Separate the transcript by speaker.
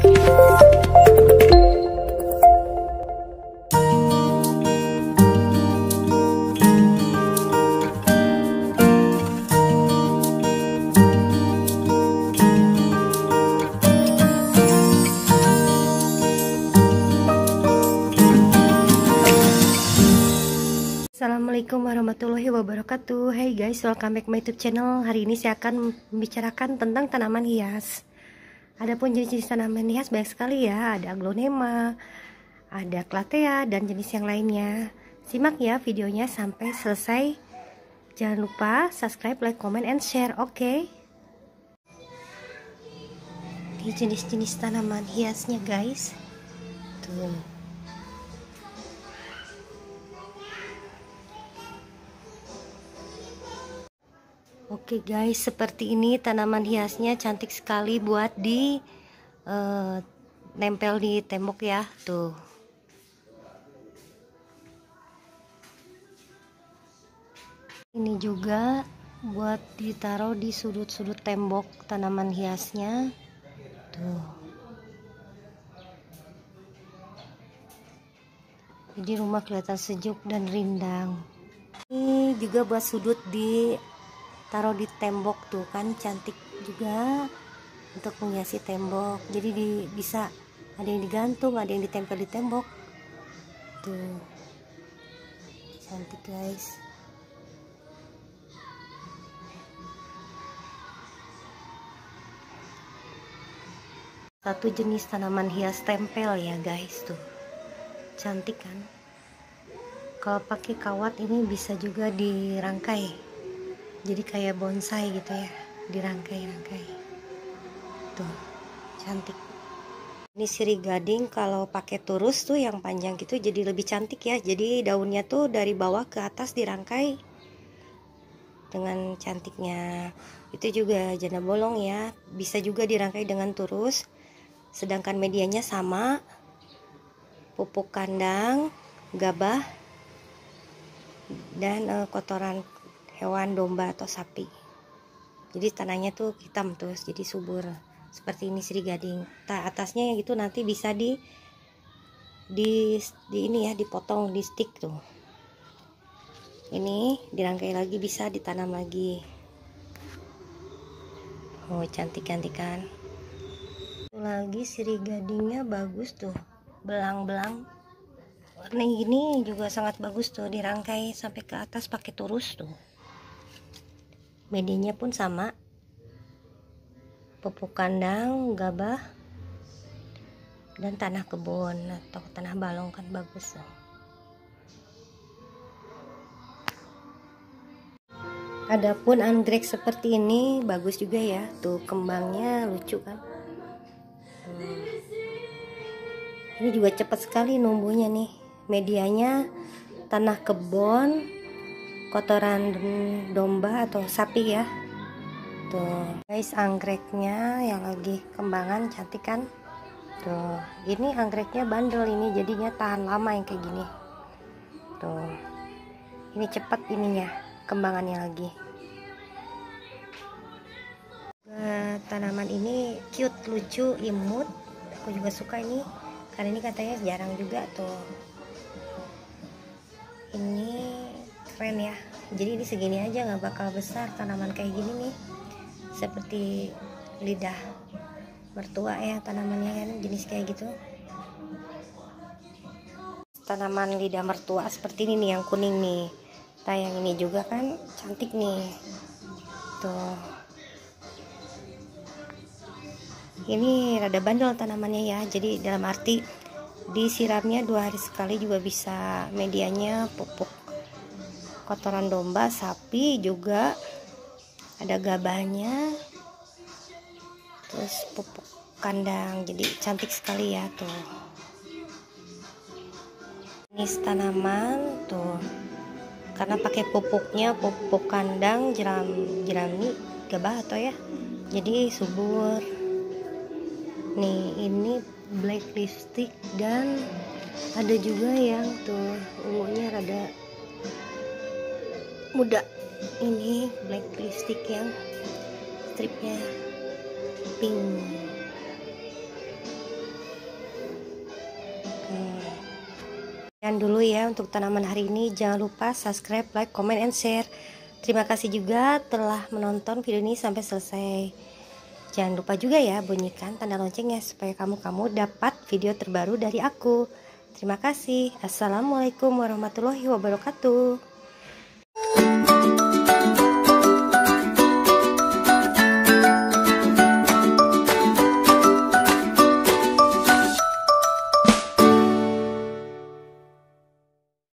Speaker 1: Assalamualaikum warahmatullahi wabarakatuh. Hey guys, welcome back my YouTube channel. Hari ini saya akan membicarakan tentang tanaman hias. Adapun jenis-jenis tanaman hias banyak sekali ya. Ada aglonema, ada clatea, dan jenis yang lainnya. Simak ya videonya sampai selesai. Jangan lupa subscribe, like, comment, and share. Oke? Ini jenis-jenis tanaman hiasnya guys. Tuh. Oke guys, seperti ini tanaman hiasnya, cantik sekali buat di nempel di tembok ya, tuh. Ini juga buat ditaruh di sudut-sudut tembok tanaman hiasnya, tuh. Jadi rumah kelihatan sejuk dan rindang. Ini juga buat sudut di taruh di tembok tuh kan, cantik juga untuk menghiasi tembok. Jadi bisa ada yang digantung, ada yang ditempel di tembok tuh, cantik guys. Satu jenis tanaman hias tempel ya guys, tuh cantik kan. Kalau pakai kawat ini bisa juga dirangkai, jadi kayak bonsai gitu ya, dirangkai-rangkai tuh, cantik. Ini sirih gading kalau pakai turus tuh yang panjang gitu jadi lebih cantik ya. Jadi daunnya tuh dari bawah ke atas dirangkai dengan cantiknya. Itu juga janda bolong ya, bisa juga dirangkai dengan turus. Sedangkan medianya sama, pupuk kandang, gabah, dan kotoran hewan domba atau sapi. Jadi tanahnya tuh hitam terus, jadi subur. Seperti ini sirih gading. Atasnya yang itu nanti bisa di ini ya, dipotong di stick tuh. Ini dirangkai lagi, bisa ditanam lagi. Oh, cantik-cantik kan. Lagi sirih gadingnya bagus tuh, belang-belang. Warna ini juga sangat bagus tuh, dirangkai sampai ke atas pakai turus tuh. Medianya pun sama, pupuk kandang, gabah, dan tanah kebun atau tanah balong kan bagus tuh. Adapun anggrek seperti ini bagus juga ya, tuh kembangnya lucu kan. Ini juga cepat sekali numbuhnya nih. Medianya tanah kebun, kotoran domba atau sapi ya. Tuh guys, anggreknya yang lagi kembangan cantik kan. Tuh, ini anggreknya bandel, ini jadinya tahan lama yang kayak gini. Tuh, ini cepat ininya kembangannya lagi. Tanaman ini cute, lucu, imut. Aku juga suka ini karena ini katanya jarang juga tuh. Ini keren ya. Jadi ini segini aja nggak bakal besar tanaman kayak gini nih. Seperti lidah mertua ya tanamannya kan, jenis kayak gitu. Tanaman lidah mertua seperti ini nih, yang kuning nih. Nah yang ini juga kan cantik nih. Tuh. Ini rada bandel tanamannya ya. Jadi dalam arti disiramnya 2 hari sekali juga bisa. Medianya pupuk kotoran domba, sapi juga, ada gabahnya, terus pupuk kandang. Jadi cantik sekali ya tuh. Ini tanaman tuh, karena pakai pupuknya pupuk kandang, jerami, gabah atau ya, jadi subur. Nih ini black lipstick, dan ada juga yang tuh ungunya rada muda. Ini black lipstick yang stripnya pink. sekian dulu ya untuk tanaman hari ini. Jangan lupa subscribe, like, comment, and share. Terima kasih juga telah menonton video ini sampai selesai. Jangan lupa juga ya bunyikan tanda loncengnya supaya kamu dapat video terbaru dari aku. Terima kasih. Assalamualaikum warahmatullahi wabarakatuh.